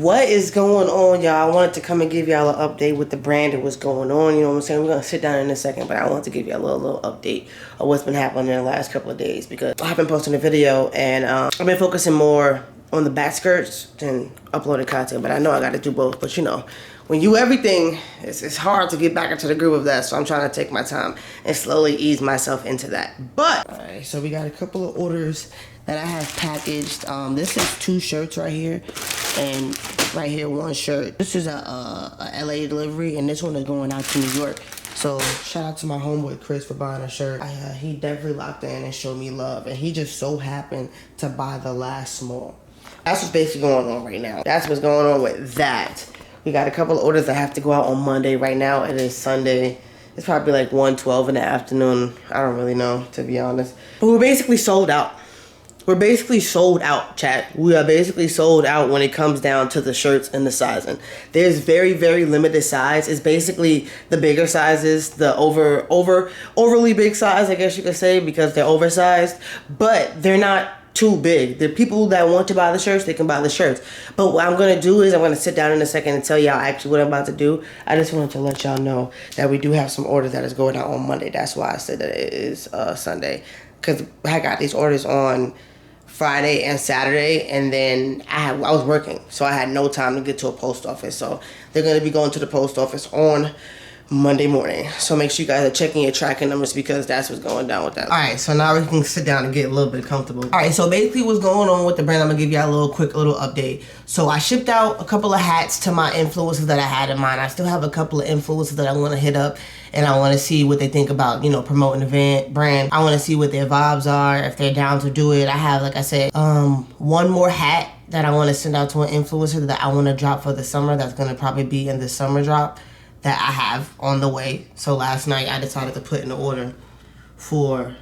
What is going on, y'all? I wanted to come and give y'all an update with the brand and what's going on. You know what I'm saying? We're going to sit down in a second, but I wanted to give you a little update of what's been happening in the last couple of days because I've been posting a video and I've been focusing more on the back skirts than uploading content, but I know I got to do both. But you know, when you everything, it's hard to get back into the groove of that, so I'm trying to take my time and slowly ease myself into that. But, all right, so we got a couple of orders that I have packaged. This is 2 shirts right here, and right here 1 shirt. This is a LA delivery, and this one is going out to New York. So shout out to my homeboy Chris for buying a shirt. He definitely locked in and showed me love, and he just so happened to buy the last small. That's what's basically going on right now. That's what's going on with that. We got a couple of orders that have to go out on Monday. Right now it is Sunday. It's probably like 1:12 in the afternoon. I don't really know, to be honest. But we're basically sold out. We're basically sold out, chat. We are basically sold out when it comes down to the shirts and the sizing. There's very, very limited size. It's basically the bigger sizes, the overly big size, I guess you could say, because they're oversized. But they're not too big. The people that want to buy the shirts, they can buy the shirts. But what I'm going to do is I'm going to sit down in a second and tell y'all actually what I'm about to do. I just wanted to let y'all know that we do have some orders that is going out on Monday. That's why I said that it is Sunday. Because I got these orders on Friday and Saturday, and then I was working, so I had no time to get to a post office. So they're going to be going to the post office on Monday morning. So make sure you guys are checking your tracking numbers because that's what's going down with that. Alright, so now we can sit down and get a little bit comfortable. Alright, so basically what's going on with the brand, I'm going to give you a quick update. So I shipped out a couple of hats to my influencers that I had in mind. I still have a couple of influencers that I want to hit up, and I want to see what they think about, you know, promoting the brand. I want to see what their vibes are, if they're down to do it. I have, like I said, 1 more hat that I want to send out to an influencer that I want to drop for the summer. That's going to probably be in the summer drop that I have on the way. So last night I decided to put in an order for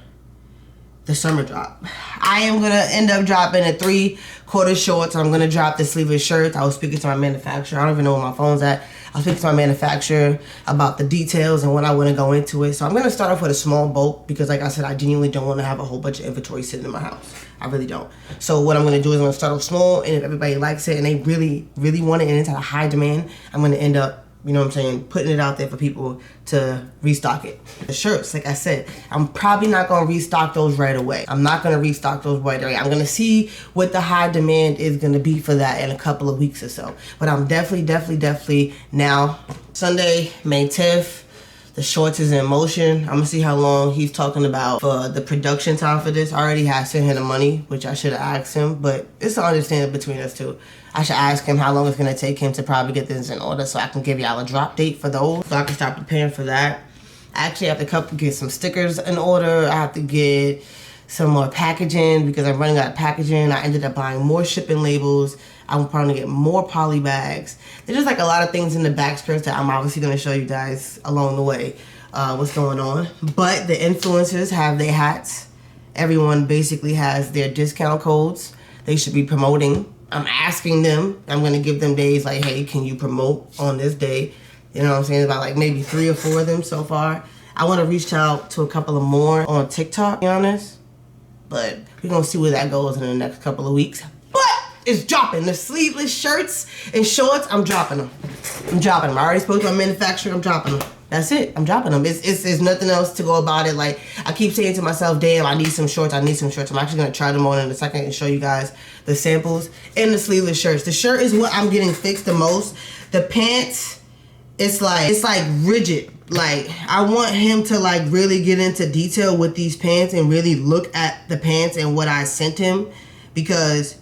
the summer drop. I am gonna end up dropping a 3/4 shorts. I'm gonna drop the sleeveless shirts. I was speaking to my manufacturer. I don't even know where my phone's at. I was speaking to my manufacturer about the details and when I want to go into it. So I'm gonna start off with a small bulk because, like I said, I genuinely don't want to have a whole bunch of inventory sitting in my house. I really don't. So what I'm gonna do is I'm gonna start off small, and if everybody likes it and they really, really want it and it's at a high demand, I'm gonna end up, you know what I'm saying, putting it out there for people to restock it. The shirts, like I said, I'm probably not going to restock those right away. I'm not going to restock those right away. I'm going to see what the high demand is going to be for that in a couple of weeks or so. But I'm definitely now, Sunday, May 10th, the shorts is in motion. I'm going to see how long he's talking about for the production time for this. I already have sent him the money, which I should have asked him, but it's an understanding between us two. I should ask him how long it's going to take him to probably get this in order so I can give y'all a drop date for those, so I can start preparing for that. I actually have to get some stickers in order. I have to get some more packaging because I'm running out of packaging. I ended up buying more shipping labels. I'm probably get more poly bags. There's just like a lot of things in the back skirts that I'm obviously going to show you guys along the way what's going on. But the influencers have their hats. Everyone basically has their discount codes they should be promoting. I'm asking them. I'm going to give them days like, hey, can you promote on this day? You know what I'm saying? About like maybe 3 or 4 of them so far. I want to reach out to a couple of more on TikTok, to be honest. But we're going to see where that goes in the next couple of weeks. But it's dropping. The sleeveless shirts and shorts, I'm dropping them. I already spoke to my manufacturer. I'm dropping them. That's it. I'm dropping them. It's nothing else to go about it. Like, I keep saying to myself, damn, I need some shorts. I'm actually going to try them on in a second and show you guys the samples and the sleeveless shirts. The shirt is what I'm getting fixed the most. The pants, it's like rigid. Like, I want him to like really get into detail with these pants and really look at the pants and what I sent him, because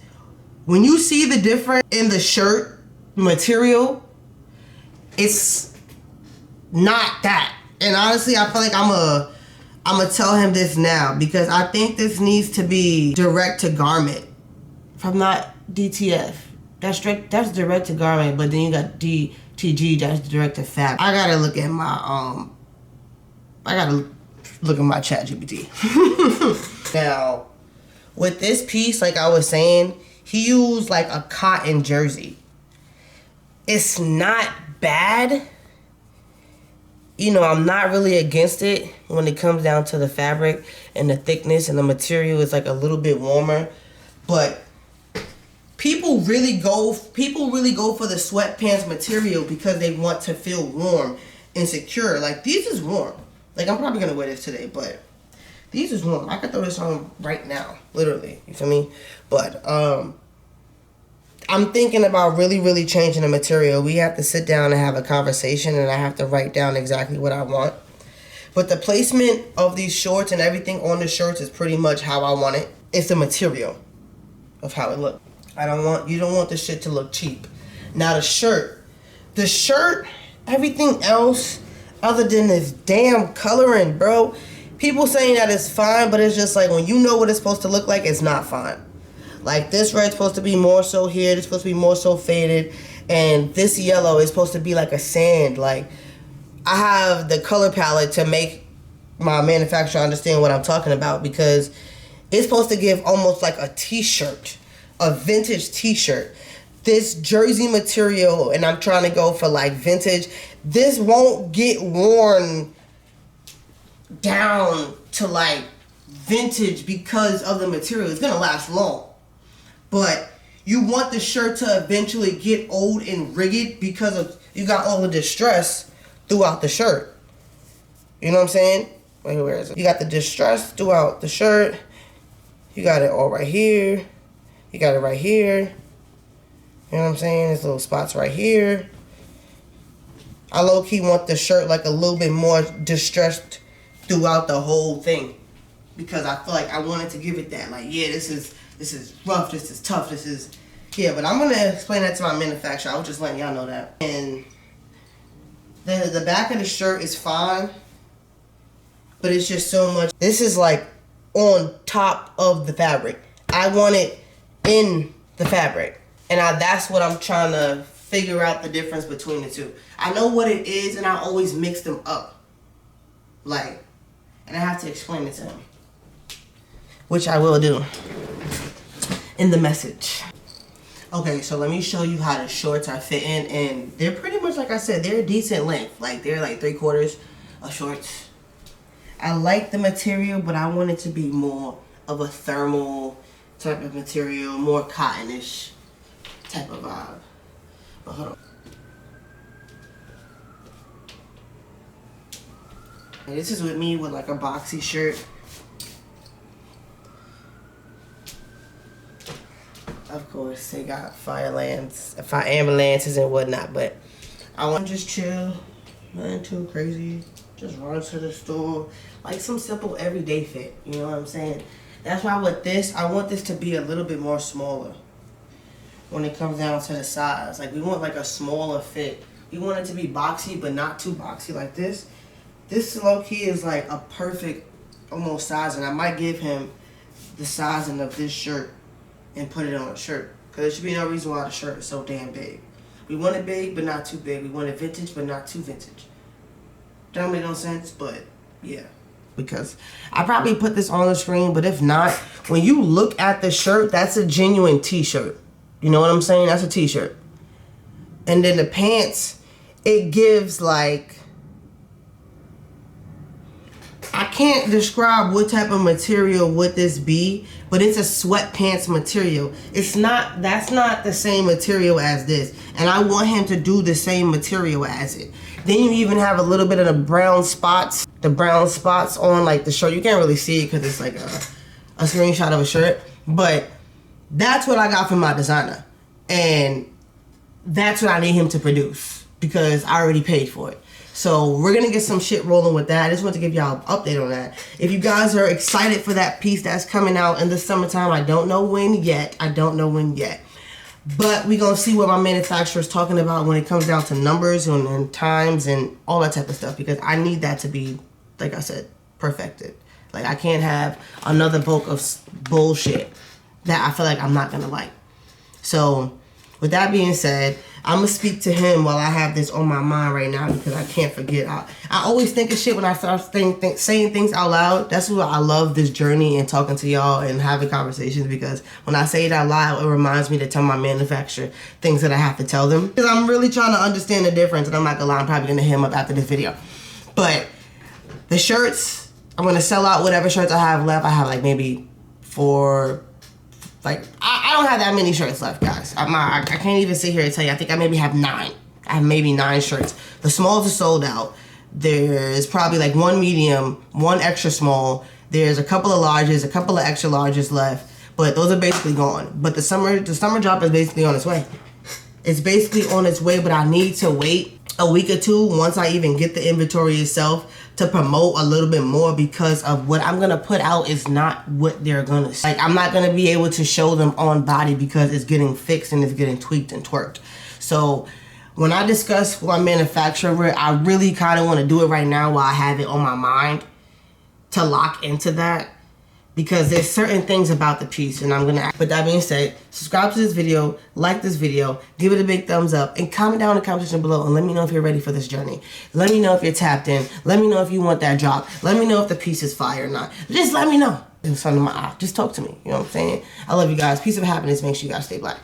when you see the difference in the shirt material, it's not that. And honestly, I feel like I'm gonna tell him this now because I think this needs to be direct to garment. If I'm not DTF, that's direct to garment, but then you got DTG, that's direct to fabric. I gotta look at my chat GPT. Now, with this piece, like I was saying, he used like a cotton jersey. It's not bad. You know, I'm not really against it when it comes down to the fabric and the thickness, and the material is like a little bit warmer. But people really go for the sweatpants material because they want to feel warm and secure. Like, these is warm. Like, I'm probably gonna wear this today, but these is warm. I could throw this on right now, literally. You feel me? But I'm thinking about really changing the material. We have to sit down and have a conversation, and I have to write down exactly what I want. But the placement of these shorts and everything on the shirts is pretty much how I want it. It's the material of how it looks. You don't want the shit to look cheap. Now the shirt, everything else other than this damn coloring, bro. People saying that it's fine, but it's just like when you know what it's supposed to look like, it's not fine. Like this red's supposed to be more so here, it's supposed to be more so faded, and this yellow is supposed to be like a sand. Like, I have the color palette to make my manufacturer understand what I'm talking about, because it's supposed to give almost like a t-shirt, a vintage t-shirt. This jersey material, and I'm trying to go for like vintage, this won't get worn down to like vintage because of the material. It's gonna last long, but you want the shirt to eventually get old and rigged because of you got all the distress throughout the shirt. You know what I'm saying? Wait, where is it? You got the distress throughout the shirt. You got it all right here. You got it right here. You know what I'm saying? There's little spots right here. I low-key want the shirt like a little bit more distressed throughout the whole thing, because I feel like I wanted to give it that, like, yeah, this is rough, this is tough, this is, yeah, but I'm going to explain that to my manufacturer. I was just letting y'all know that. And the back of the shirt is fine, but it's just so much. This is like on top of the fabric. I want it in the fabric. And that's what I'm trying to figure out, the difference between the two. I know what it is, and I always mix them up. Like, and I have to explain it to him, which I will do in the message. Okay, so let me show you how the shorts are fitting, and they're pretty much, like I said, they're a decent length. Like, they're like 3/4 of shorts. I like the material, but I want it to be more of a thermal type of material, more cottonish type of vibe. But hold on. And this is with me with like a boxy shirt. Of course, they got fire ambulances and whatnot, but I want to just chill, nothing too crazy. Just run to the store, like some simple everyday fit. You know what I'm saying? That's why with this, I want this to be a little bit more smaller when it comes down to the size. Like, we want like a smaller fit. We want it to be boxy, but not too boxy like this. This low-key is like a perfect almost size, and I might give him the sizing of this shirt and put it on a shirt, because there should be no reason why the shirt is so damn big. We want it big, but not too big. We want it vintage, but not too vintage. Don't make no sense, but yeah. Because I probably put this on the screen, but if not, when you look at the shirt, that's a genuine t-shirt. You know what I'm saying? That's a t-shirt. And then the pants, it gives like, I can't describe what type of material would this be, but it's a sweatpants material. That's not the same material as this. And I want him to do the same material as it. Then you even have a little bit of the brown spots. The brown spots on like the shirt. You can't really see it because it's like a screenshot of a shirt. But that's what I got from my designer. And that's what I need him to produce, because I already paid for it. So we're going to get some shit rolling with that. I just want to give y'all an update on that. If you guys are excited for that piece that's coming out in the summertime, I don't know when yet. But we're going to see what my manufacturer is talking about when it comes down to numbers and times and all that type of stuff, because I need that to be, like I said, perfected. Like, I can't have another bulk of bullshit that I feel like I'm not going to like. So with that being said, I'm going to speak to him while I have this on my mind right now, because I can't forget. I always think of shit when I start saying things out loud. That's why I love this journey and talking to y'all and having conversations, because when I say it out loud, it reminds me to tell my manufacturer things that I have to tell them. Because I'm really trying to understand the difference, and I'm not going to lie, I'm probably going to hit him up after this video. But the shirts, I'm going to sell out whatever shirts I have left. I have like maybe 4 Like, I don't have that many shirts left, guys. I can't even sit here and tell you. I think I maybe have 9. I have maybe 9 shirts. The smalls are sold out. There's probably like 1 medium, 1 extra small. There's a couple of larges, a couple of extra larges left. But those are basically gone. But the summer drop is basically on its way. It's basically on its way, but I need to wait a week or 2 once I even get the inventory itself to promote a little bit more, because of what I'm gonna put out is not what they're gonna see. Like, I'm not gonna be able to show them on body because it's getting fixed and it's getting tweaked and twerked. So when I discuss with my manufacturer, I really kind of want to do it right now while I have it on my mind to lock into that, because there's certain things about the piece, and I'm gonna ask. But that being said, subscribe to this video, like this video, give it a big thumbs up, and comment down in the comment section below and let me know if you're ready for this journey. Let me know if you're tapped in. Let me know if you want that drop. Let me know if the piece is fire or not. Just let me know. It's under my eye. Just talk to me. You know what I'm saying? I love you guys. Peace of happiness. Make sure you guys stay black.